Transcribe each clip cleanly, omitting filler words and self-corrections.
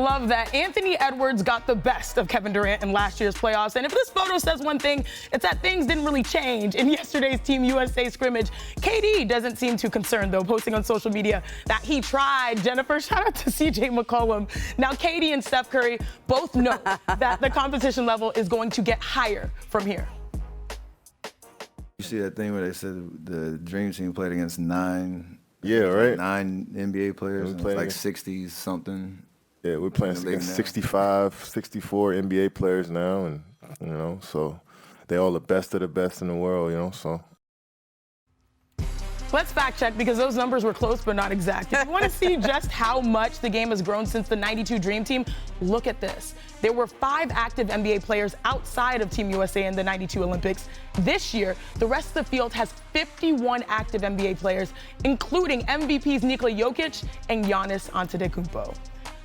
love that Anthony Edwards got the best of Kevin Durant in last year's playoffs. And if this photo says one thing, it's that things didn't really change in yesterday's Team USA scrimmage. KD doesn't seem too concerned, though, posting on social media that he tried. Jennifer, shout out to CJ McCollum. Now, KD and Steph Curry both know that the competition level is going to get higher from here. You see that thing where they said the Dream Team played against nine NBA players, and it's like 60 something. Yeah, we're playing against 65, 64 NBA players now, and so they're all the best of the best in the world, so. Let's fact check because those numbers were close but not exact. If you want to see just how much the game has grown since the '92 Dream Team, look at this. There were 5 active NBA players outside of Team USA in the '92 Olympics. This year, the rest of the field has 51 active NBA players, including MVPs Nikola Jokic and Giannis Antetokounmpo.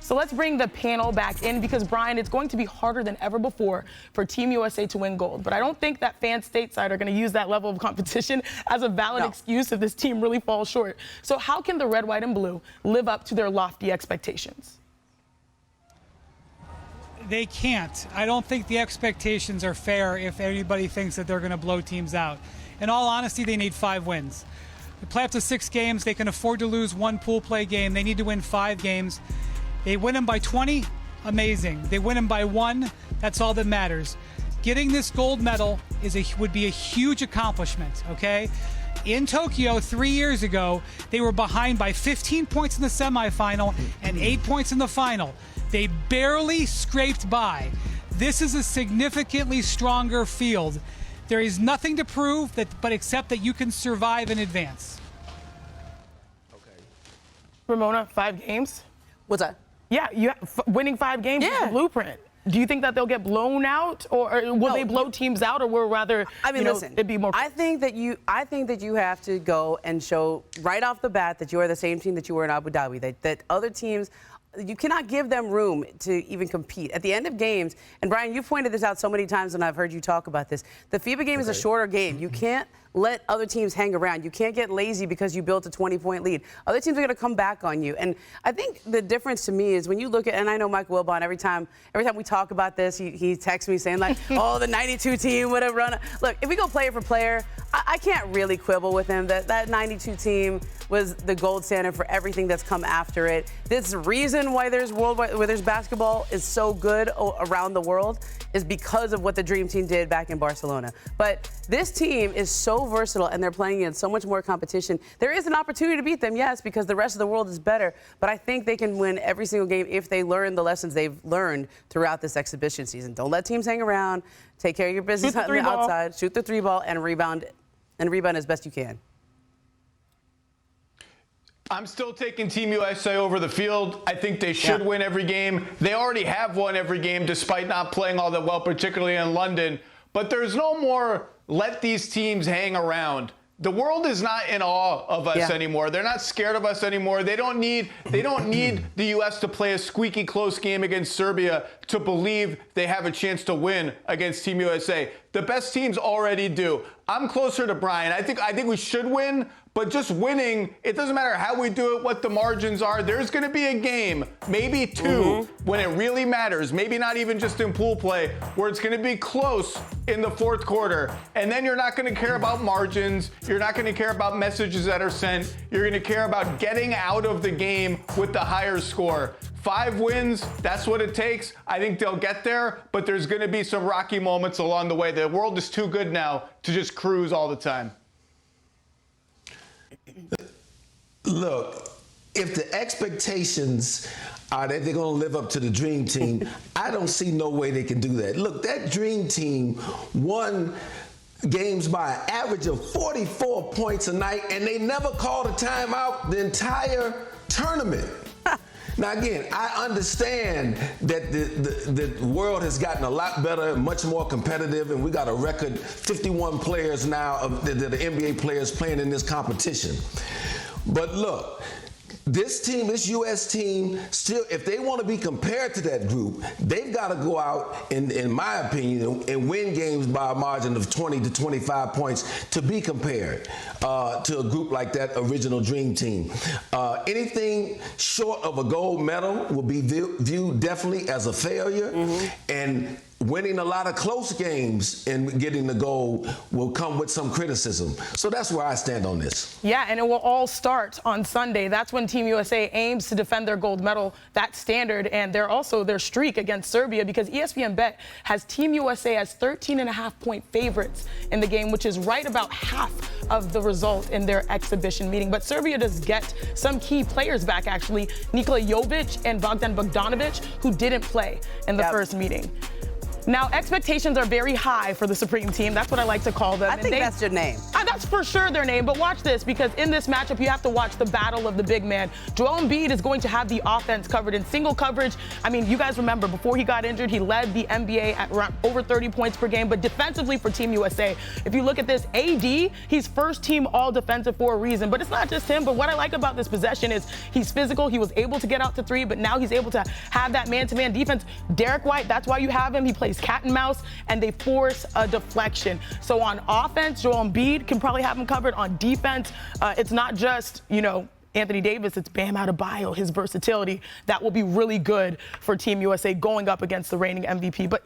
So let's bring the panel back in because, Brian, it's going to be harder than ever before for Team USA to win gold. But I don't think that fans stateside are going to use that level of competition as a valid excuse if this team really falls short. So how can the red, white, and blue live up to their lofty expectations? They can't. I don't think the expectations are fair if anybody thinks that they're going to blow teams out. In all honesty, they need 5 wins. They play up to 6 games. They can afford to lose 1 pool play game. They need to win 5 games. They win them by 20, amazing. They win them by 1, that's all that matters. Getting this gold medal would be a huge accomplishment, okay? In Tokyo 3 years ago, they were behind by 15 points in the semifinal and 8 points in the final. They barely scraped by. This is a significantly stronger field. There is nothing to prove but except that you can survive in advance. Okay. Ramona, 5 games? What's that? Yeah, winning 5 games is the blueprint. Do you think that they'll get blown out, or will they blow teams out, or will rather, listen, it be more? I think that you have to go and show right off the bat that you are the same team that you were in Abu Dhabi. That other teams, you cannot give them room to even compete. At the end of games, and Brian, you've pointed this out so many times, and I've heard you talk about this. The FIBA game is a shorter game. You can't let other teams hang around. You can't get lazy because you built a 20-point lead. Other teams are going to come back on you. And I think the difference to me is when you look at, and I know Mike Wilbon, every time we talk about this, he texts me saying like, oh, the 92 team would have run. Look, if we go player for player, I can't really quibble with him. That 92 team was the gold standard for everything that's come after it. This reason why there's basketball is so good around the world is because of what the Dream Team did back in Barcelona. But this team is so versatile and they're playing in so much more competition. There is an opportunity to beat them, yes, because the rest of the world is better. But I think they can win every single game if they learn the lessons they've learned throughout this exhibition season. Don't let teams hang around. Take care of your business on the outside. Shoot the 3-ball and rebound as best you can. I'm still taking Team USA over the field. I think they should win every game. They already have won every game despite not playing all that well, particularly in London. But there's no more let these teams hang around. The world is not in awe of us anymore. They're not scared of us anymore. They don't need the U.S. to play a squeaky close game against Serbia to believe they have a chance to win against Team USA. The best teams already do. I'm closer to Brian. I think we should win, but just winning, it doesn't matter how we do it, what the margins are. There's going to be a game, maybe 2, when it really matters. Maybe not even just in pool play, where it's going to be close in the 4th quarter. And then you're not going to care about margins. You're not going to care about messages that are sent. You're going to care about getting out of the game with the higher score. 5 wins, that's what it takes. I think they'll get there, but there's going to be some rocky moments along the way. The world is too good now to just cruise all the time. Look, if the expectations are that they're going to live up to the Dream Team, I don't see no way they can do that. Look, that Dream Team won games by an average of 44 points a night, and they never called a timeout the entire tournament. Now, again, I understand that the world has gotten a lot better, much more competitive, and we got a record 51 players now of the NBA players playing in this competition. But look, this team, this U.S. team, still, if they want to be compared to that group, they've got to go out, in my opinion, and win games by a margin of 20 to 25 points to be compared to a group like that original Dream Team. Anything short of a gold medal will be viewed definitely as a failure, and winning a lot of close games and getting the gold will come with some criticism. So that's where I stand on this. Yeah, and it will all start on Sunday. That's when Team USA aims to defend their gold medal, that standard, and their streak against Serbia, because ESPN Bet has Team USA as 13.5-point favorites in the game, which is right about half of the result in their exhibition meeting. But Serbia does get some key players back, actually, Nikola Jovic and Bogdan Bogdanovic, who didn't play in the first meeting. Now, expectations are very high for the Supreme Team. That's what I like to call them. I think that's their name. That's for sure their name. But watch this, because in this matchup, you have to watch the battle of the big man. Joel Embiid is going to have the offense covered in single coverage. I mean, you guys remember, before he got injured, he led the NBA at around over 30 points per game. But defensively for Team USA, if you look at this, AD, he's first team all defensive for a reason. But it's not just him. But what I like about this possession is he's physical. He was able to get out to three, but now he's able to have that man-to-man defense. Derek White, that's why you have him. He plays cat and mouse, and they force a deflection. So on offense, Joel Embiid can probably have him covered. On defense, it's not just, Anthony Davis, it's Bam Adebayo, his versatility. That will be really good for Team USA going up against the reigning MVP. But